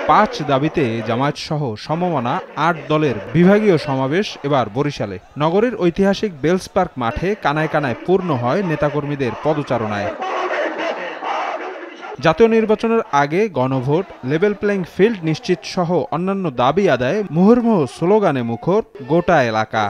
পাঁচ দাবিতে জামায়াত সহ সমমনা ৮ দলের বিভাগীয় সমাবেশ এবার বরিশালে। নগরীর ঐতিহাসিক বেলস পার্ক মাঠে কানায় কানায় পূর্ণ হয় নেতাকর্মীদের পদচারণায়। জাতীয় নির্বাচনের আগে গণভোট, লেভেল প্লেইং ফিল্ড নিশ্চিত সহ অন্যান্য দাবি আদায়ে মুহুর্মুহু স্লোগানে মুখর গোটা এলাকা।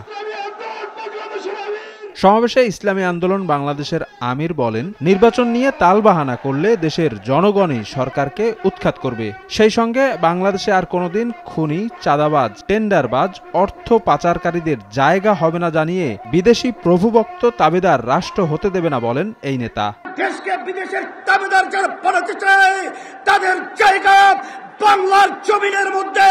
সমাবেশে ইসলামী আন্দোলন বাংলাদেশের আমির বলেন, নির্বাচন নিয়ে তালবাহানা করলে দেশের জনগণই সরকারকে উৎখাত করবে। সেই সঙ্গে বাংলাদেশে আর কোনোদিন খুনি, চাঁদাবাজ, টেন্ডারবাজ, অর্থ পাচারকারীদের জায়গা হবে না জানিয়ে বিদেশি প্রভুভক্ত তাবেদার রাষ্ট্র হতে দেবে না বলেন এই নেতা। দেশকে বিদেশের তাবেদার যারা বানাতে চায় তাদের জায়গা বাংলার জমিনের মধ্যে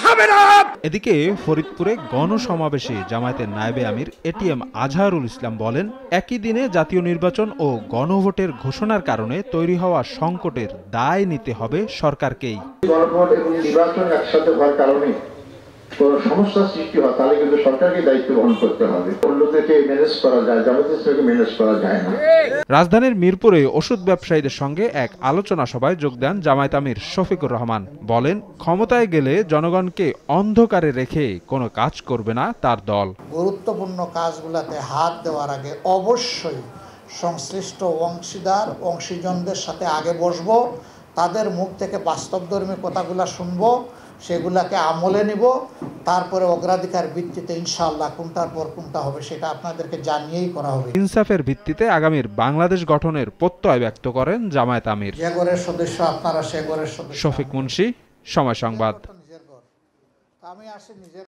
হবে না। এদিকে ফরিদপুরে গণসমাবেশে জামায়াতের নায়েবে আমির এটিএম আজহারুল ইসলাম বলেন, একই দিনে জাতীয় নির্বাচন ও গণভোটের ঘোষণার কারণে তৈরি হওয়া সংকটের দায় নিতে হবে সরকারকেই। গণভোট এবং নির্বাচন একসাথে হওয়ার কারণে কোনো সমস্যা সৃষ্টি হয় তাহলে কিন্তু সরকারকে দায়িত্ব বহন করতে হবে। অন্যদেরকে ম্যানেজ করা যায়, জামায়াতকে ম্যানেজ করা যায় না। রাজধানীর মিরপুরে ওষুধ ব্যবসায়ীদের সঙ্গে এক আলোচনা সভায় যোগ দেন জামায়াত আমির শফিকুর রহমান। বলেন, ক্ষমতায় গেলে জনগণকে অন্ধকারে রেখে কোনো কাজ করবে না তার দল। গুরুত্বপূর্ণ কাজগুলোতে হাত দেওয়ার আগে অবশ্যই সংশ্লিষ্ট অংশীজনদের সাথে আগে বসবো, তাদের মুখ থেকে বাস্তবধর্মী কথাগুলো শুনবো, সেগুলাকে আমলে নিব, তারপরে অগ্রাধিকার ভিত্তিতে ইনশাআল্লাহ কোনটার পর কোনটা হবে সেটা আপনাদেরকে জানিয়েই করা হবে। ইনসাফের ভিত্তিতে আগামীর বাংলাদেশ গঠনের প্রত্যয় ব্যক্ত করেন জামায়াত আমির। যে ঘরের সদস্য আপনারা সে ঘরের সদস্য। শফিক মুন্সি, সময় সংবাদ। আমি আসি নিজের